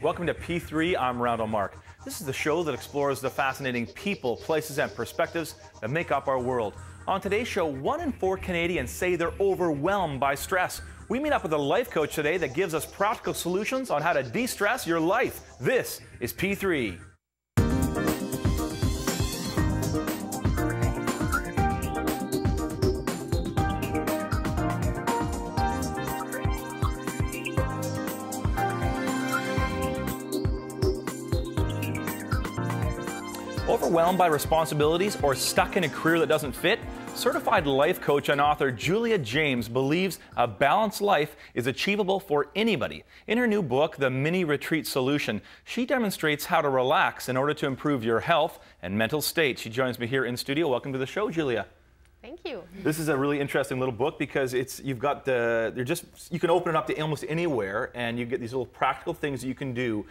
Welcome to P3, I'm Randall Mark. This is the show that explores the fascinating people, places, and perspectives that make up our world. On today's show, 1 in 4 Canadians say they're overwhelmed by stress. We meet up with a life coach today that gives us practical solutions on how to de-stress your life. This is P3. Overwhelmed by responsibilities or stuck in a career that doesn't fit? Certified life coach and author Julia James believes a balanced life is achievable for anybody. In her new book, The Mini Retreat Solution, she demonstrates how to relax in order to improve your health and mental state. She joins me here in studio. Welcome to the show, Julia. Thank you. This is a really interesting little book because you can open it up to almost anywhere, and you get these little practical things that you can do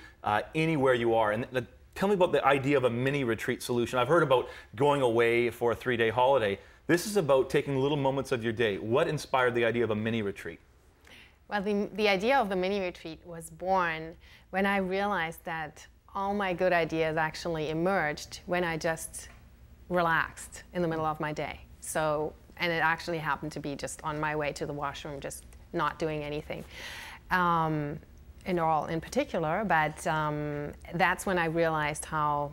anywhere you are. And tell me about the idea of a mini retreat solution. I've heard about going away for a 3-day holiday. This is about taking little moments of your day. What inspired the idea of a mini retreat? Well, the idea of the mini retreat was born when I realized that all my good ideas actually emerged when I just relaxed in the middle of my day. And it actually happened to be just on my way to the washroom, just not doing anything. In particular, but that's when I realized how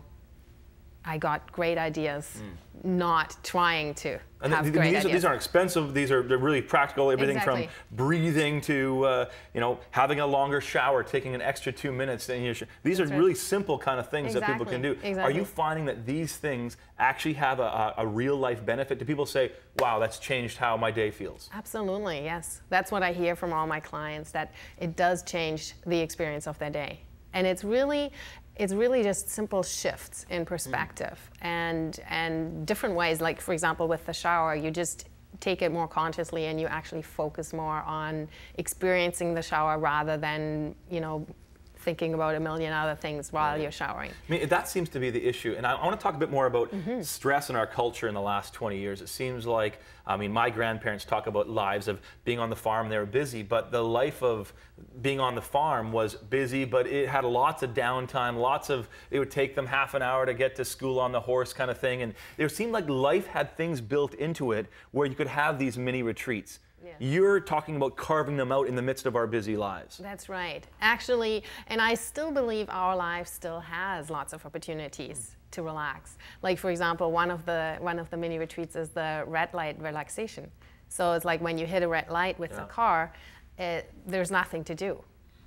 I got great ideas, not trying to have great ideas. These aren't expensive. They're really practical. Everything from breathing to having a longer shower, taking an extra 2 minutes. These are really simple kind of things that people can do. Are you finding that these things actually have a real life benefit? Do people say, wow, that's changed how my day feels? Absolutely, yes. That's what I hear from all my clients, that it does change the experience of their day. And it's really just simple shifts in perspective and different ways. Like, for example, with the shower, you just take it more consciously and you actually focus more on experiencing the shower rather than, thinking about a million other things while you're showering. I mean, that seems to be the issue. And I want to talk a bit more about stress in our culture in the last 20 years. It seems like, my grandparents talk about lives of being on the farm, they were busy, but the life of being on the farm was busy, but it had lots of downtime, it would take them half an hour to get to school on the horse kind of thing. And it seemed like life had things built into it where you could have these mini retreats. Yeah. You're talking about carving them out in the midst of our busy lives. That's right. Actually, and I still believe our life still has lots of opportunities to relax. Like, for example, one of the mini retreats is the red light relaxation. So it's like when you hit a red light with the car, there's nothing to do.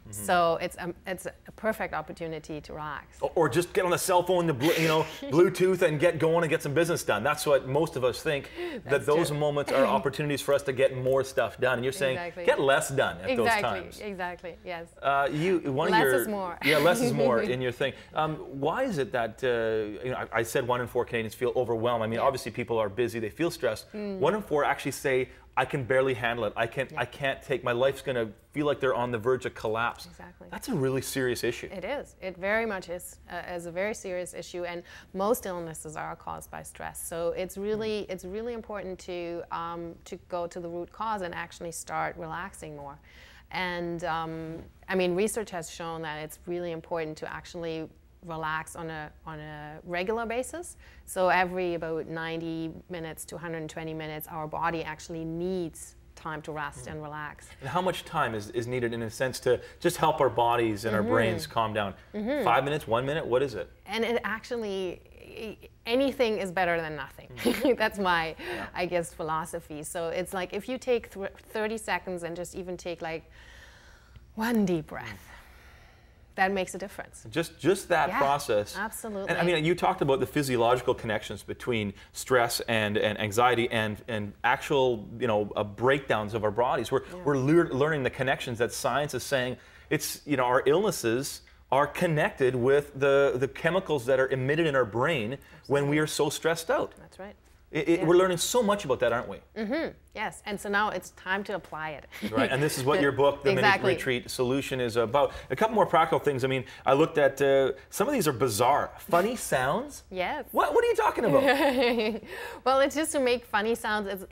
So it's a perfect opportunity to relax. Or just get on the cell phone, Bluetooth, and get going and get some business done. That's what most of us think. That those moments are opportunities for us to get more stuff done. And you're saying get less done at those times. Exactly. Yes. Less is more. Yeah, less is more in your thing. Why is it that I said 1 in 4 Canadians feel overwhelmed? I mean, obviously people are busy, they feel stressed. 1 in 4 actually say, I can barely handle it. I can't take, my life's going to feel like they're on the verge of collapse. Exactly. That's a really serious issue. It is. It very much is a very serious issue, and most illnesses are caused by stress. So it's really important to go to the root cause and actually start relaxing more. And I mean, research has shown that it's really important to actually relax on a regular basis. So every about 90 minutes to 120 minutes, our body actually needs time to rest and relax. And how much time is needed in a sense to just help our bodies and our brains calm down? 5 minutes, 1 minute, what is it? And it actually, anything is better than nothing. That's my, I guess, philosophy. So it's like if you take 30 seconds and just even take like one deep breath, that makes a difference. Just that process. Absolutely. And I mean, you talked about the physiological connections between stress and anxiety and actual, breakdowns of our bodies. We're learning the connections that science is saying. It's, our illnesses are connected with the chemicals that are emitted in our brain when we are so stressed out. That's right. We're learning so much about that, aren't we? Yes, and so now it's time to apply it. Right, and this is what your book, The Mini Retreat Solution, is about. A couple more practical things. I mean, I looked at, some of these are bizarre. Funny sounds? Yes. What are you talking about? Well, it's just to make funny sounds.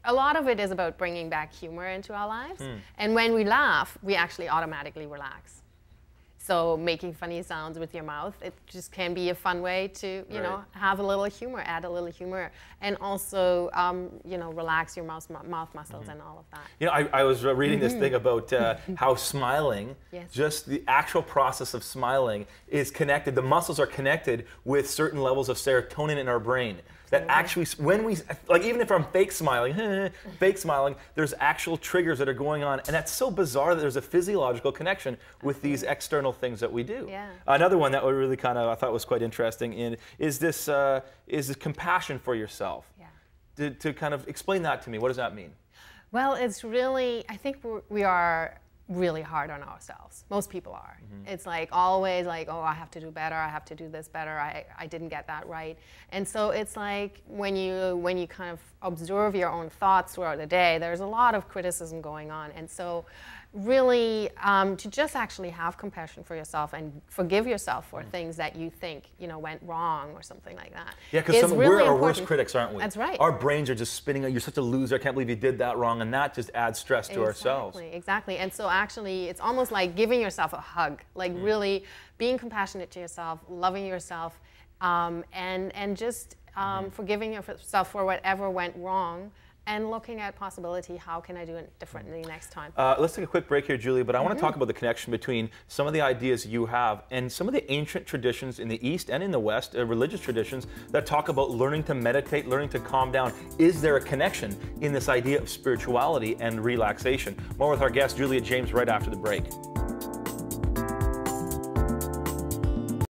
A lot of it is about bringing back humor into our lives. And when we laugh, we actually automatically relax. So making funny sounds with your mouth, it just can be a fun way to, you know, have a little humor, add a little humor, and also, you know, relax your mouth muscles and all of that. You know, I was reading this thing about how smiling, just the actual process of smiling is connected, the muscles are connected with certain levels of serotonin in our brain. That actually, when we, like even if I'm fake smiling, there's actual triggers that are going on. And that's so bizarre that there's a physiological connection with these external things that we do. Yeah. Another one that we really kind of, I thought was quite interesting is this compassion for yourself. Yeah. To kind of explain that to me, what does that mean? Well, it's really, I think we are really hard on ourselves. Most people are. It's like always like, oh, I have to do better, I have to do this better, I didn't get that right. And so it's like when you kind of observe your own thoughts throughout the day, there's a lot of criticism going on. And so really to just actually have compassion for yourself and forgive yourself for things that you think, you know, went wrong or something like that. Yeah, because we're our worst critics, aren't we? That's right. Our brains are just spinning, you're such a loser, I can't believe you did that wrong, and that just adds stress to ourselves. Exactly. And so actually it's almost like giving yourself a hug, like really being compassionate to yourself, loving yourself, and just forgiving yourself for whatever went wrong, and looking at possibility, how can I do it differently next time? Let's take a quick break here, Julie, but I want to talk about the connection between some of the ideas you have and some of the ancient traditions in the East and in the West, religious traditions that talk about learning to meditate, learning to calm down. Is there a connection in this idea of spirituality and relaxation? More with our guest, Julia James, right after the break.